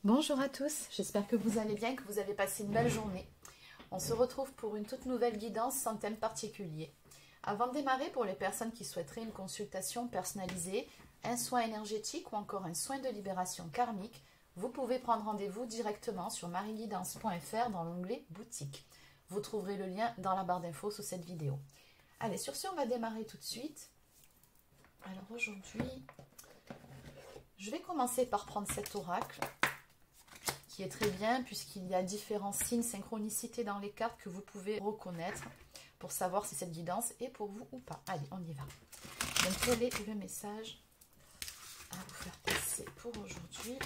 Bonjour à tous, j'espère que vous allez bien, que vous avez passé une belle journée. On se retrouve pour une toute nouvelle guidance sans thème particulier. Avant de démarrer, pour les personnes qui souhaiteraient une consultation personnalisée, un soin énergétique ou encore un soin de libération karmique, vous pouvez prendre rendez-vous directement sur marieguidance.fr dans l'onglet boutique. Vous trouverez le lien dans la barre d'infos sous cette vidéo. Allez, sur ce, on va démarrer tout de suite. Alors aujourd'hui, je vais commencer par prendre cet oracle, qui est très bien puisqu'il y a différents signes, synchronicités dans les cartes que vous pouvez reconnaître pour savoir si cette guidance est pour vous ou pas. Allez, on y va. Donc, quel est le message à vous faire passer pour aujourd'hui ?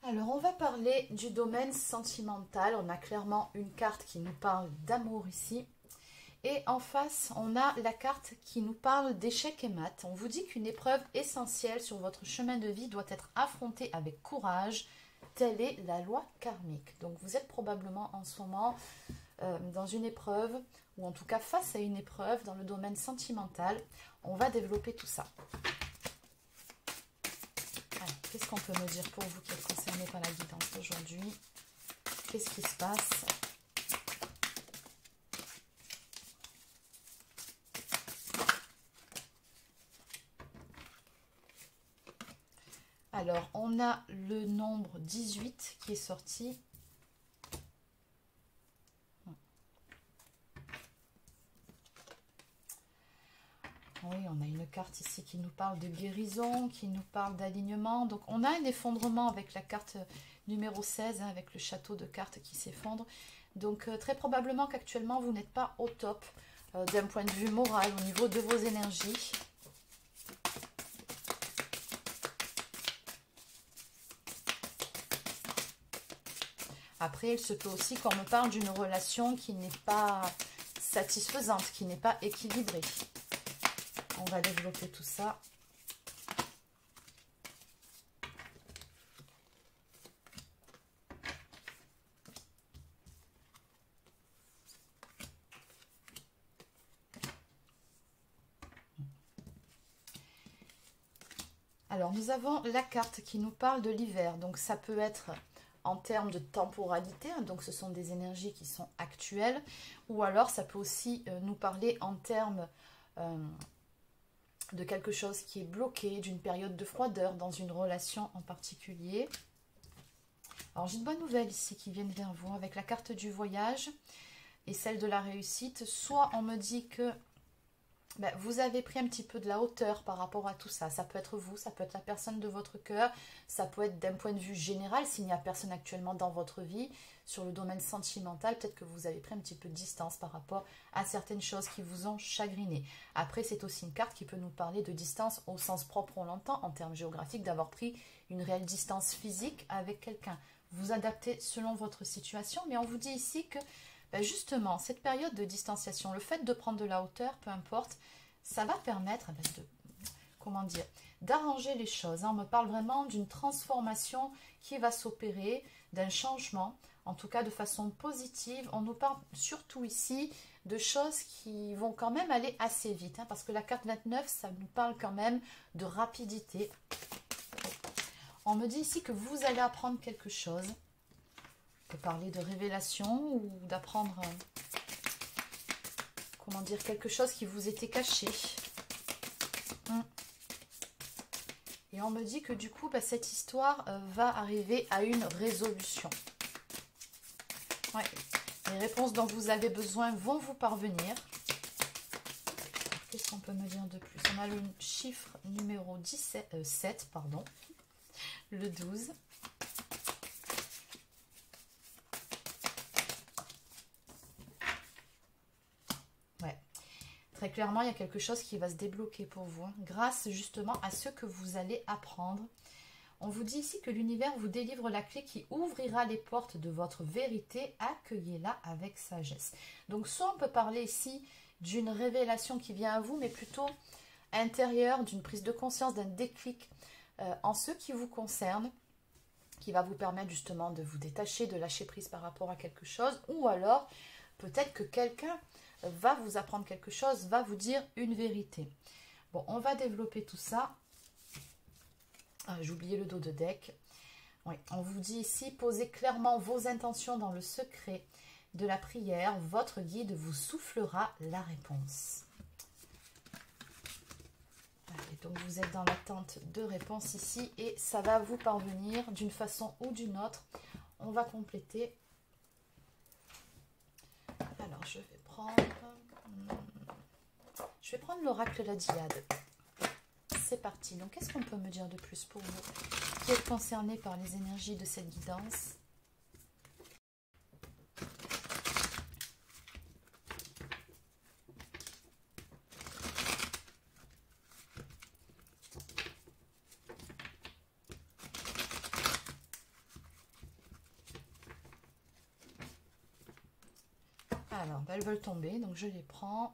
Alors, on va parler du domaine sentimental. On a clairement une carte qui nous parle d'amour ici. Et en face, on a la carte qui nous parle d'échec et mat. On vous dit qu'une épreuve essentielle sur votre chemin de vie doit être affrontée avec courage. Telle est la loi karmique. Donc, vous êtes probablement en ce moment dans une épreuve, ou en tout cas face à une épreuve dans le domaine sentimental. On va développer tout ça. Qu'est-ce qu'on peut me dire pour vous qui êtes concerné par la guidance d'aujourd'hui? Qu'est-ce qui se passe? Alors, on a le nombre 18 qui est sorti. Oui, on a une carte ici qui nous parle de guérison, qui nous parle d'alignement. Donc, on a un effondrement avec la carte numéro 16, avec le château de cartes qui s'effondre. Donc, très probablement qu'actuellement, vous n'êtes pas au top d'un point de vue moral, au niveau de vos énergies. Après, il se peut aussi qu'on me parle d'une relation qui n'est pas satisfaisante, qui n'est pas équilibrée. On va développer tout ça. Alors, nous avons la carte qui nous parle de l'hiver. Donc, ça peut être en termes de temporalité. Donc, ce sont des énergies qui sont actuelles. Ou alors, ça peut aussi nous parler en termes de quelque chose qui est bloqué, d'une période de froideur dans une relation en particulier. Alors, j'ai de bonnes nouvelles ici qui viennent vers vous avec la carte du voyage et celle de la réussite. Soit on me dit que vous avez pris un petit peu de la hauteur par rapport à tout ça. Ça peut être vous, ça peut être la personne de votre cœur, ça peut être d'un point de vue général, s'il n'y a personne actuellement dans votre vie, sur le domaine sentimental, peut-être que vous avez pris un petit peu de distance par rapport à certaines choses qui vous ont chagriné. Après, c'est aussi une carte qui peut nous parler de distance au sens propre, on l'entend, en termes géographiques, d'avoir pris une réelle distance physique avec quelqu'un. Vous adaptez selon votre situation, mais on vous dit ici que justement, cette période de distanciation, le fait de prendre de la hauteur, peu importe, ça va permettre d'arranger les choses. On me parle vraiment d'une transformation qui va s'opérer, d'un changement, en tout cas de façon positive. On nous parle surtout ici de choses qui vont quand même aller assez vite, parce que la carte 29, ça nous parle quand même de rapidité. On me dit ici que vous allez apprendre quelque chose. On peut parler de révélation ou d'apprendre, quelque chose qui vous était caché. Et on me dit que du coup, cette histoire va arriver à une résolution. Ouais. Les réponses dont vous avez besoin vont vous parvenir. Qu'est-ce qu'on peut me dire de plus? On a le chiffre numéro 7, pardon, le 12. Très clairement, il y a quelque chose qui va se débloquer pour vous, grâce justement à ce que vous allez apprendre. On vous dit ici que l'univers vous délivre la clé qui ouvrira les portes de votre vérité. Accueillez-la avec sagesse. Donc, soit on peut parler ici d'une révélation qui vient à vous, mais plutôt intérieur, d'une prise de conscience, d'un déclic en ce qui vous concerne, qui va vous permettre justement de vous détacher, de lâcher prise par rapport à quelque chose, ou alors peut-être que quelqu'un va vous apprendre quelque chose, va vous dire une vérité. Bon, on va développer tout ça. Ah, j'ai oublié le dos de deck. Oui, on vous dit ici, posez clairement vos intentions dans le secret de la prière. Votre guide vous soufflera la réponse. Allez, donc vous êtes dans l'attente de réponse ici et ça va vous parvenir d'une façon ou d'une autre. On va compléter. Alors, je vais prendre l'oracle la Diade. C'est parti. Donc, qu'est-ce qu'on peut me dire de plus pour vous qui êtes concerné par les énergies de cette guidance? Alors, elles veulent tomber, donc je les prends.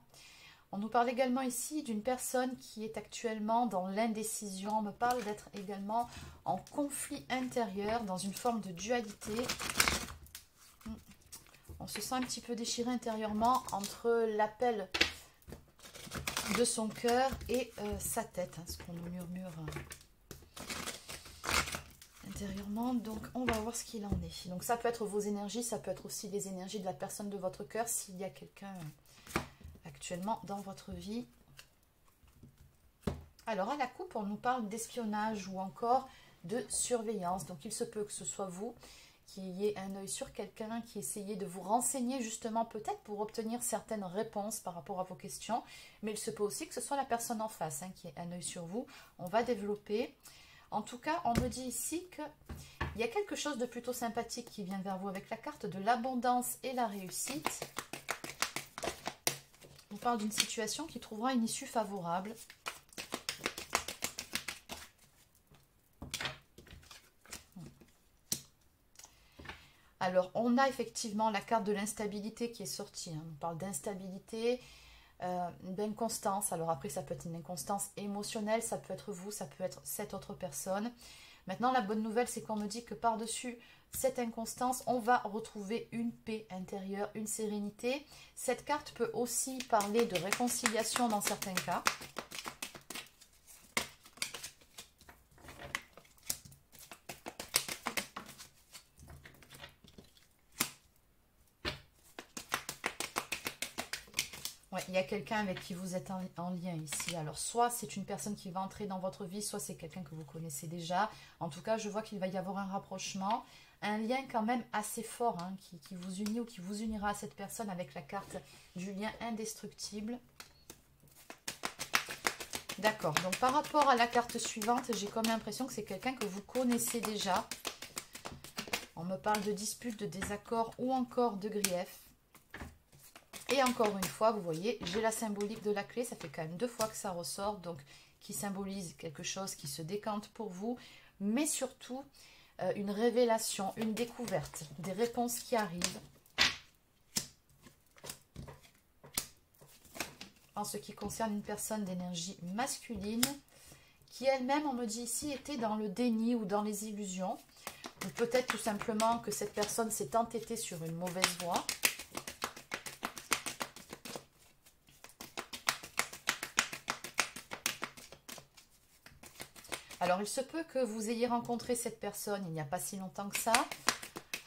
On nous parle également ici d'une personne qui est actuellement dans l'indécision. On me parle d'être également en conflit intérieur, dans une forme de dualité. On se sent un petit peu déchiré intérieurement entre l'appel de son cœur et sa tête, ce qu'on nous murmure intérieurement. Donc, on va voir ce qu'il en est. Donc, ça peut être vos énergies, ça peut être aussi les énergies de la personne de votre cœur, s'il y a quelqu'un actuellement dans votre vie. Alors, à la coupe, on nous parle d'espionnage ou encore de surveillance. Donc, il se peut que ce soit vous qui ayez un œil sur quelqu'un, qui essayez de vous renseigner justement peut-être pour obtenir certaines réponses par rapport à vos questions. Mais il se peut aussi que ce soit la personne en face qui ait un œil sur vous. On va développer. En tout cas, on me dit ici qu'il y a quelque chose de plutôt sympathique qui vient vers vous avec la carte de l'abondance et la réussite. On parle d'une situation qui trouvera une issue favorable. Alors, on a effectivement la carte de l'instabilité qui est sortie. On parle d'instabilité, d'inconstance. Alors après, ça peut être une inconstance émotionnelle, ça peut être vous, ça peut être cette autre personne. Maintenant, la bonne nouvelle, c'est qu'on me dit que par-dessus cette inconstance, on va retrouver une paix intérieure, une sérénité. Cette carte peut aussi parler de réconciliation dans certains cas. Ouais, il y a quelqu'un avec qui vous êtes en lien ici. Alors, soit c'est une personne qui va entrer dans votre vie, soit c'est quelqu'un que vous connaissez déjà. En tout cas, je vois qu'il va y avoir un rapprochement, un lien quand même assez fort qui vous unit ou qui vous unira à cette personne avec la carte du lien indestructible. D'accord, donc par rapport à la carte suivante, j'ai comme l'impression que c'est quelqu'un que vous connaissez déjà. On me parle de disputes, de désaccords ou encore de griefs. Et encore une fois, vous voyez, j'ai la symbolique de la clé, ça fait quand même 2 fois que ça ressort, donc qui symbolise quelque chose qui se décante pour vous, mais surtout une révélation, une découverte, des réponses qui arrivent. En ce qui concerne une personne d'énergie masculine, qui elle-même, on me dit ici, était dans le déni ou dans les illusions, ou peut-être tout simplement que cette personne s'est entêtée sur une mauvaise voie. Alors, il se peut que vous ayez rencontré cette personne il n'y a pas si longtemps que ça.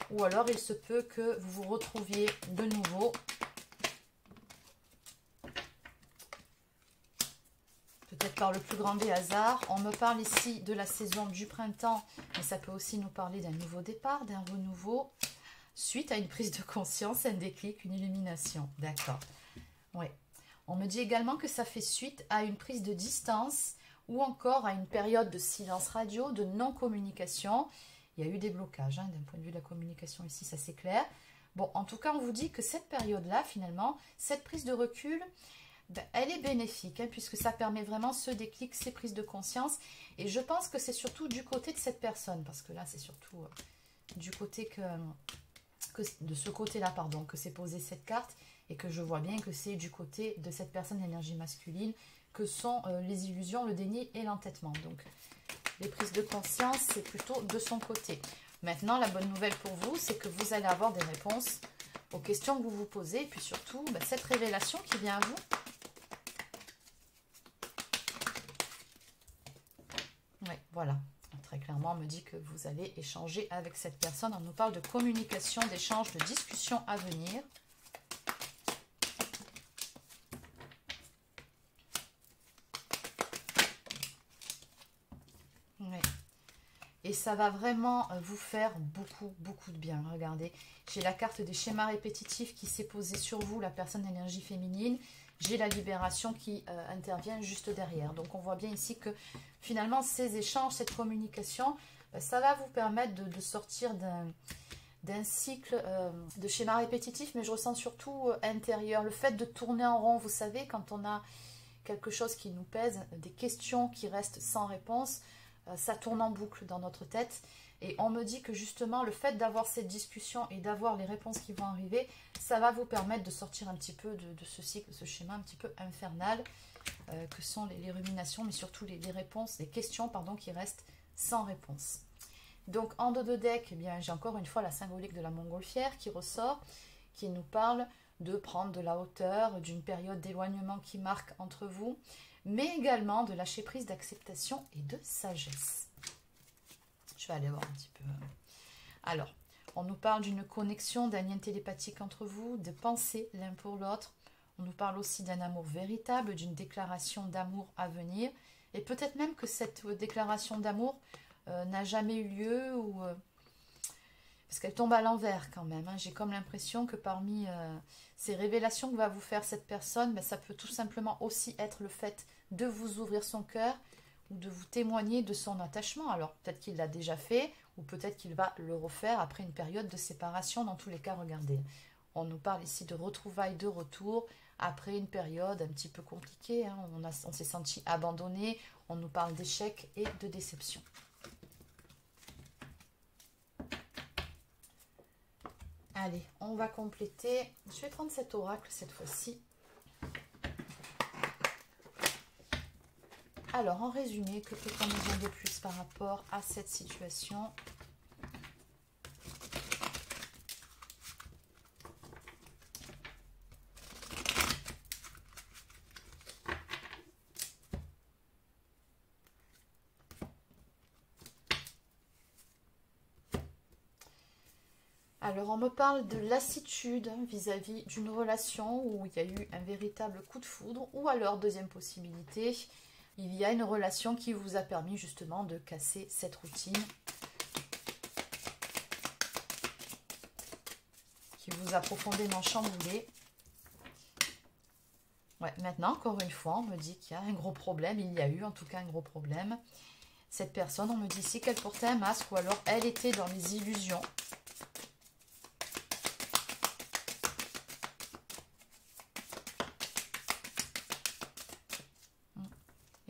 Ou alors, il se peut que vous vous retrouviez de nouveau. Peut-être par le plus grand des hasards. On me parle ici de la saison du printemps. Mais ça peut aussi nous parler d'un nouveau départ, d'un renouveau. Suite à une prise de conscience, un déclic, une illumination. D'accord. Oui. On me dit également que ça fait suite à une prise de distance ou encore à une période de silence radio, de non-communication. Il y a eu des blocages d'un point de vue de la communication ici, ça c'est clair. Bon, en tout cas, on vous dit que cette période-là, finalement, cette prise de recul, ben, elle est bénéfique, puisque ça permet vraiment ce déclic, ces prises de conscience. Et je pense que c'est surtout du côté de cette personne, parce que là, c'est surtout du côté de ce côté-là, que s'est posée cette carte, et que je vois bien que c'est du côté de cette personne d'énergie masculine, que sont les illusions, le déni et l'entêtement. Donc, les prises de conscience, c'est plutôt de son côté. Maintenant, la bonne nouvelle pour vous, c'est que vous allez avoir des réponses aux questions que vous vous posez. Et puis surtout, cette révélation qui vient à vous. Oui, voilà. Très clairement, on me dit que vous allez échanger avec cette personne. On nous parle de communication, d'échange, de discussion à venir. Oui. Et ça va vraiment vous faire beaucoup, beaucoup de bien. Regardez, j'ai la carte des schémas répétitifs qui s'est posée sur vous, la personne d'énergie féminine. J'ai la libération qui intervient juste derrière. Donc, on voit bien ici que finalement, ces échanges, cette communication, ça va vous permettre de sortir d'un cycle de schémas répétitifs. Mais je ressens surtout intérieur, le fait de tourner en rond. Vous savez, quand on a quelque chose qui nous pèse, des questions qui restent sans réponse, ça tourne en boucle dans notre tête. Et on me dit que justement, le fait d'avoir cette discussion et d'avoir les réponses qui vont arriver, ça va vous permettre de sortir un petit peu de ce cycle, ce schéma un petit peu infernal, que sont les ruminations, mais surtout les réponses, les questions, pardon, qui restent sans réponse. Donc, en dos de deck, eh bien, j'ai encore une fois la symbolique de la montgolfière qui ressort, qui nous parle de prendre de la hauteur, d'une période d'éloignement qui marque entre vous, mais également de lâcher prise, d'acceptation et de sagesse. Je vais aller voir un petit peu. Alors, on nous parle d'une connexion, d'un lien télépathique entre vous, de pensées l'un pour l'autre. On nous parle aussi d'un amour véritable, d'une déclaration d'amour à venir. Et peut-être même que cette déclaration d'amour n'a jamais eu lieu, ou parce qu'elle tombe à l'envers quand même. Hein. J'ai comme l'impression que parmi ces révélations que va vous faire cette personne, ça peut tout simplement aussi être le fait de vous ouvrir son cœur, ou de vous témoigner de son attachement. Alors peut-être qu'il l'a déjà fait, ou peut-être qu'il va le refaire après une période de séparation. Dans tous les cas, regardez, on nous parle ici de retrouvailles, de retour, après une période un petit peu compliquée. Hein. On s'est senti abandonné, on nous parle d'échec et de déception. Allez, on va compléter. Je vais prendre cet oracle cette fois-ci. Alors, en résumé, que peut-on nous dire de plus par rapport à cette situation? Alors, on me parle de lassitude vis-à-vis d'une relation où il y a eu un véritable coup de foudre, ou alors, deuxième possibilité, il y a une relation qui vous a permis justement de casser cette routine, qui vous a profondément chamboulé. Ouais, maintenant, encore une fois, on me dit qu'il y a un gros problème, il y a eu en tout cas un gros problème. Cette personne, on me dit ici qu'elle portait un masque, ou alors elle était dans les illusions.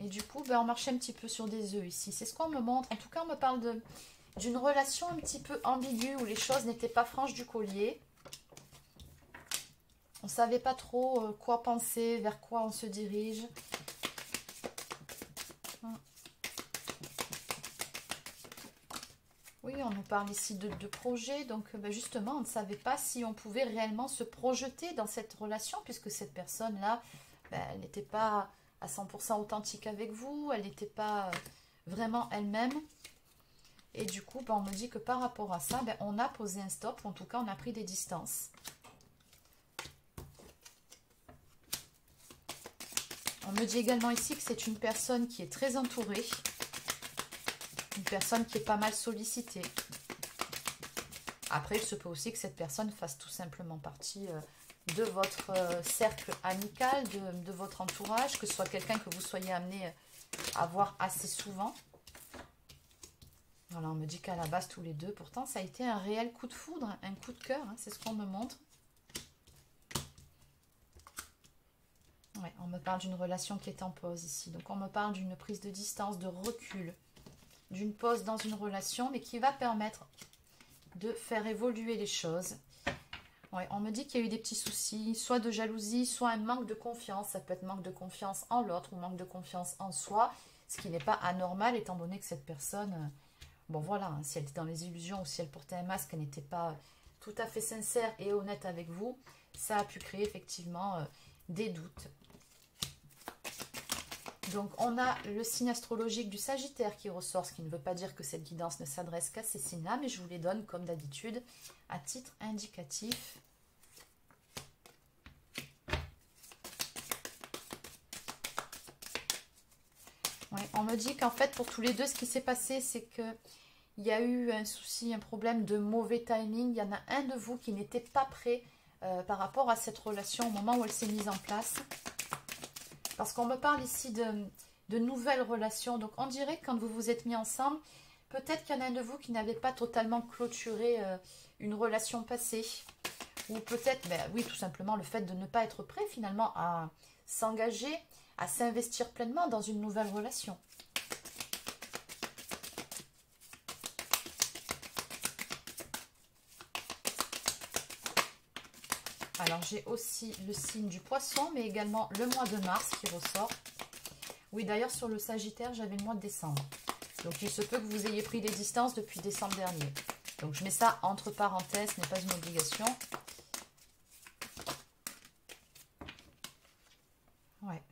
Et du coup, on marchait un petit peu sur des œufs ici. C'est ce qu'on me montre. En tout cas, on me parle d'une relation un petit peu ambiguë où les choses n'étaient pas franches du collier. On ne savait pas trop quoi penser, vers quoi on se dirige. Oui, on nous parle ici de projet. Donc, justement, on ne savait pas si on pouvait réellement se projeter dans cette relation, puisque cette personne-là, elle n'était pas à 100% authentique avec vous, elle n'était pas vraiment elle-même. Et du coup, on me dit que par rapport à ça, on a posé un stop, ou en tout cas, on a pris des distances. On me dit également ici que c'est une personne qui est très entourée, une personne qui est pas mal sollicitée. Après, il se peut aussi que cette personne fasse tout simplement partie de votre cercle amical, de votre entourage, que ce soit quelqu'un que vous soyez amené à voir assez souvent. Voilà, on me dit qu'à la base, tous les deux, pourtant, ça a été un réel coup de foudre, un coup de cœur, hein, c'est ce qu'on me montre. Ouais, on me parle d'une relation qui est en pause ici. Donc, on me parle d'une prise de distance, de recul, d'une pause dans une relation, mais qui va permettre de faire évoluer les choses. Ouais, on me dit qu'il y a eu des petits soucis, soit de jalousie, soit un manque de confiance. Ça peut être manque de confiance en l'autre ou manque de confiance en soi, ce qui n'est pas anormal étant donné que cette personne, bon voilà, hein, si elle était dans les illusions ou si elle portait un masque, elle n'était pas tout à fait sincère et honnête avec vous, ça a pu créer effectivement des doutes. Donc on a le signe astrologique du Sagittaire qui ressort, ce qui ne veut pas dire que cette guidance ne s'adresse qu'à ces signes-là, mais je vous les donne comme d'habitude à titre indicatif. Ouais, on me dit qu'en fait pour tous les deux ce qui s'est passé c'est que il y a eu un souci, un problème de mauvais timing. Il y en a un de vous qui n'était pas prêt par rapport à cette relation au moment où elle s'est mise en place. Parce qu'on me parle ici de nouvelles relations. Donc on dirait que quand vous vous êtes mis ensemble, peut-être qu'il y en a un de vous qui n'avait pas totalement clôturé une relation passée. Ou peut-être, ben, oui, tout simplement le fait de ne pas être prêt finalement à s'engager, à s'investir pleinement dans une nouvelle relation. Alors, j'ai aussi le signe du poisson, mais également le mois de mars qui ressort. Oui, d'ailleurs, sur le Sagittaire, j'avais le mois de décembre. Donc, il se peut que vous ayez pris des distances depuis décembre dernier. Donc, je mets ça entre parenthèses, ce n'est pas une obligation. Ouais.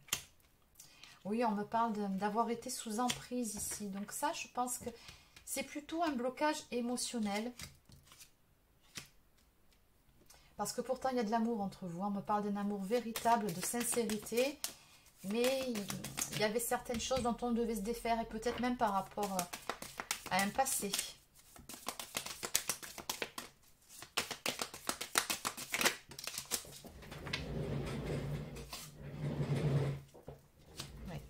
Oui, on me parle d'avoir été sous emprise ici. Donc, ça, je pense que c'est plutôt un blocage émotionnel. Parce que pourtant, il y a de l'amour entre vous. On me parle d'un amour véritable, de sincérité. Mais il y avait certaines choses dont on devait se défaire. Et peut-être même par rapport à un passé. Oui.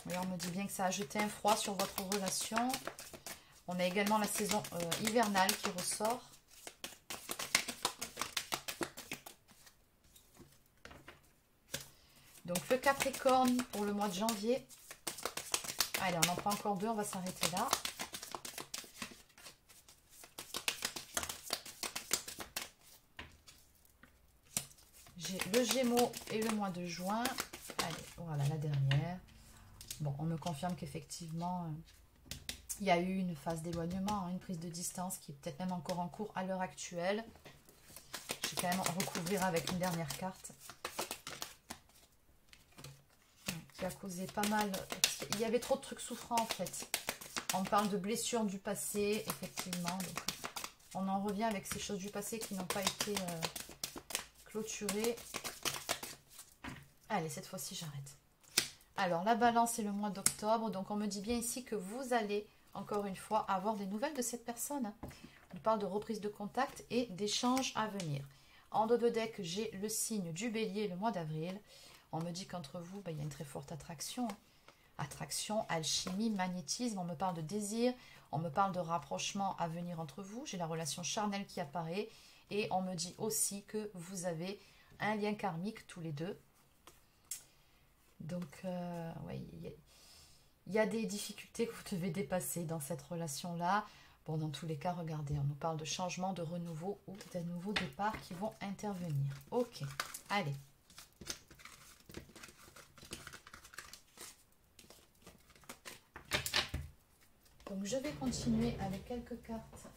Oui, on me dit bien que ça a jeté un froid sur votre relation. On a également la saison hivernale qui ressort. Donc le Capricorne pour le mois de janvier. Allez, on en prend encore deux, on va s'arrêter là. J'ai le Gémeaux et le mois de juin. Allez, voilà la dernière. Bon, on me confirme qu'effectivement, il y a eu une phase d'éloignement, hein, une prise de distance qui est peut-être même encore en cours à l'heure actuelle. Je vais quand même recouvrir avec une dernière carte. Qui a causé pas mal. Il y avait trop de trucs souffrants en fait. On parle de blessures du passé, effectivement. Donc, on en revient avec ces choses du passé qui n'ont pas été clôturées. Allez, cette fois-ci, j'arrête. Alors, la balance est le mois d'octobre. Donc, on me dit bien ici que vous allez, encore une fois, avoir des nouvelles de cette personne. On parle de reprise de contact et d'échanges à venir. En dos de deck, j'ai le signe du bélier le mois d'avril. On me dit qu'entre vous, il y a une très forte attraction. Attraction, alchimie, magnétisme. On me parle de désir. On me parle de rapprochement à venir entre vous. J'ai la relation charnelle qui apparaît. Et on me dit aussi que vous avez un lien karmique tous les deux. Donc, ouais, il y a des difficultés que vous devez dépasser dans cette relation-là. Bon, dans tous les cas, regardez, on nous parle de changement, de renouveau ou d'un nouveau départ qui vont intervenir. Ok, allez. Donc, je vais continuer avec quelques cartes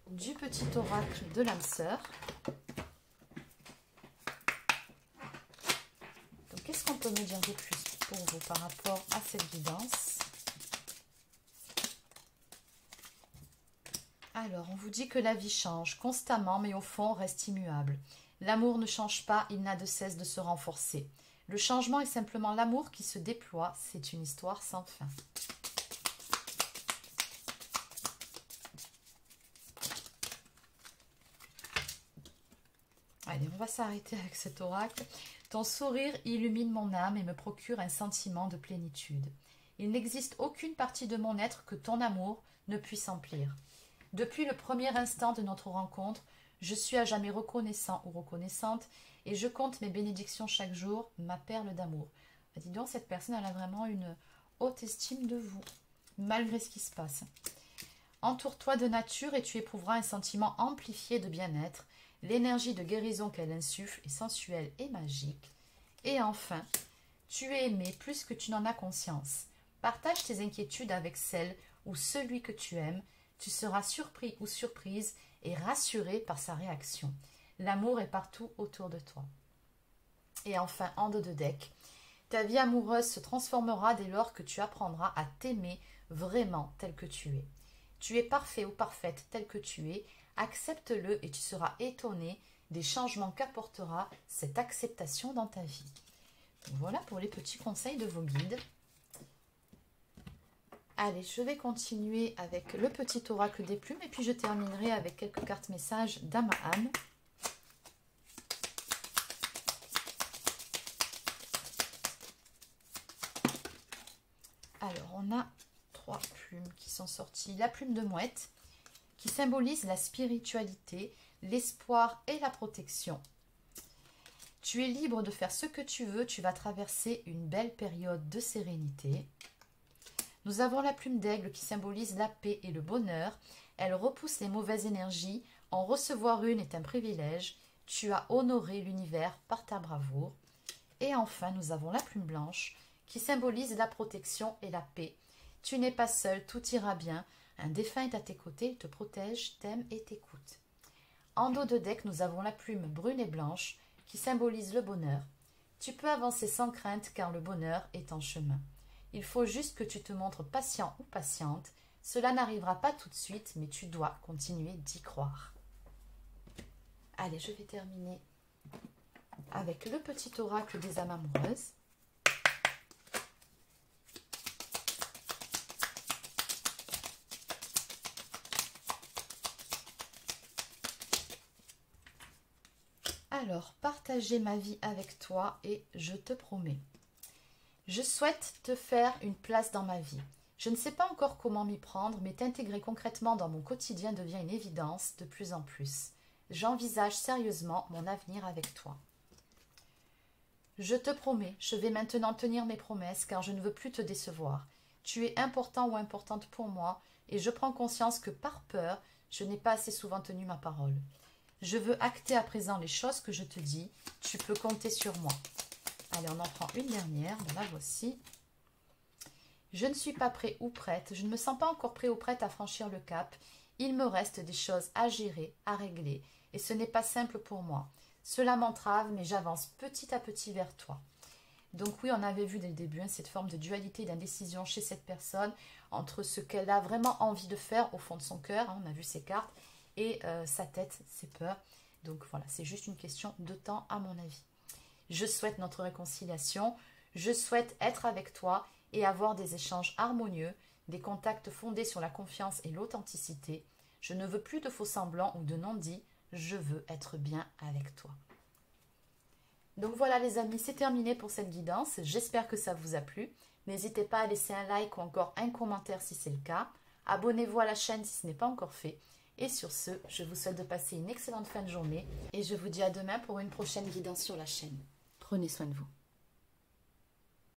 du petit oracle de l'âme sœur. Donc, qu'est-ce qu'on peut me dire de plus pour vous par rapport à cette guidance? Alors, on vous dit que la vie change constamment, mais au fond, reste immuable. L'amour ne change pas, il n'a de cesse de se renforcer. Le changement est simplement l'amour qui se déploie. C'est une histoire sans fin. Allez, on va s'arrêter avec cet oracle. Ton sourire illumine mon âme et me procure un sentiment de plénitude. Il n'existe aucune partie de mon être que ton amour ne puisse emplir. Depuis le premier instant de notre rencontre, je suis à jamais reconnaissant ou reconnaissante et je compte mes bénédictions chaque jour, ma perle d'amour. Dis donc, cette personne, elle a vraiment une haute estime de vous, malgré ce qui se passe. Entoure-toi de nature et tu éprouveras un sentiment amplifié de bien-être. L'énergie de guérison qu'elle insuffle est sensuelle et magique. Et enfin, tu es aimé plus que tu n'en as conscience. Partage tes inquiétudes avec celle ou celui que tu aimes. Tu seras surpris ou surprise et rassuré par sa réaction. L'amour est partout autour de toi. Et enfin, en dos de deck, ta vie amoureuse se transformera dès lors que tu apprendras à t'aimer vraiment tel que tu es. Tu es parfait ou parfaite tel que tu es. Accepte-le et tu seras étonné des changements qu'apportera cette acceptation dans ta vie. Voilà pour les petits conseils de vos guides. Allez, je vais continuer avec le petit oracle des plumes et puis je terminerai avec quelques cartes messages d'âme à âme. Alors, on a 3 plumes qui sont sorties. La plume de mouette qui symbolise la spiritualité, l'espoir et la protection. Tu es libre de faire ce que tu veux, tu vas traverser une belle période de sérénité. Nous avons la plume d'aigle qui symbolise la paix et le bonheur. Elle repousse les mauvaises énergies. En recevoir une est un privilège. Tu as honoré l'univers par ta bravoure. Et enfin, nous avons la plume blanche qui symbolise la protection et la paix. Tu n'es pas seul, tout ira bien. Un défunt est à tes côtés, il te protège, t'aime et t'écoute. En dos de deck, nous avons la plume brune et blanche qui symbolise le bonheur. Tu peux avancer sans crainte car le bonheur est en chemin. Il faut juste que tu te montres patient ou patiente. Cela n'arrivera pas tout de suite, mais tu dois continuer d'y croire. Allez, je vais terminer avec le petit oracle des âmes amoureuses. Alors, partager ma vie avec toi et je te promets. Je souhaite te faire une place dans ma vie. Je ne sais pas encore comment m'y prendre, mais t'intégrer concrètement dans mon quotidien devient une évidence de plus en plus. J'envisage sérieusement mon avenir avec toi. Je te promets, je vais maintenant tenir mes promesses car je ne veux plus te décevoir. Tu es important ou importante pour moi et je prends conscience que par peur, je n'ai pas assez souvent tenu ma parole. Je veux acter à présent les choses que je te dis. Tu peux compter sur moi. Allez, on en prend une dernière. Bon, la voici. Je ne suis pas prêt ou prête. Je ne me sens pas encore prêt ou prête à franchir le cap. Il me reste des choses à gérer, à régler. Et ce n'est pas simple pour moi. Cela m'entrave, mais j'avance petit à petit vers toi. Donc oui, on avait vu dès le début cette forme de dualité, d'indécision chez cette personne entre ce qu'elle a vraiment envie de faire au fond de son cœur. On a vu ses cartes. Et sa tête, ses peurs. Donc voilà, c'est juste une question de temps à mon avis. Je souhaite notre réconciliation. Je souhaite être avec toi et avoir des échanges harmonieux, des contacts fondés sur la confiance et l'authenticité. Je ne veux plus de faux semblants ou de non-dits. Je veux être bien avec toi. Donc voilà les amis, c'est terminé pour cette guidance. J'espère que ça vous a plu. N'hésitez pas à laisser un like ou encore un commentaire si c'est le cas. Abonnez-vous à la chaîne si ce n'est pas encore fait. Et sur ce, je vous souhaite de passer une excellente fin de journée et je vous dis à demain pour une prochaine guidance sur la chaîne. Prenez soin de vous.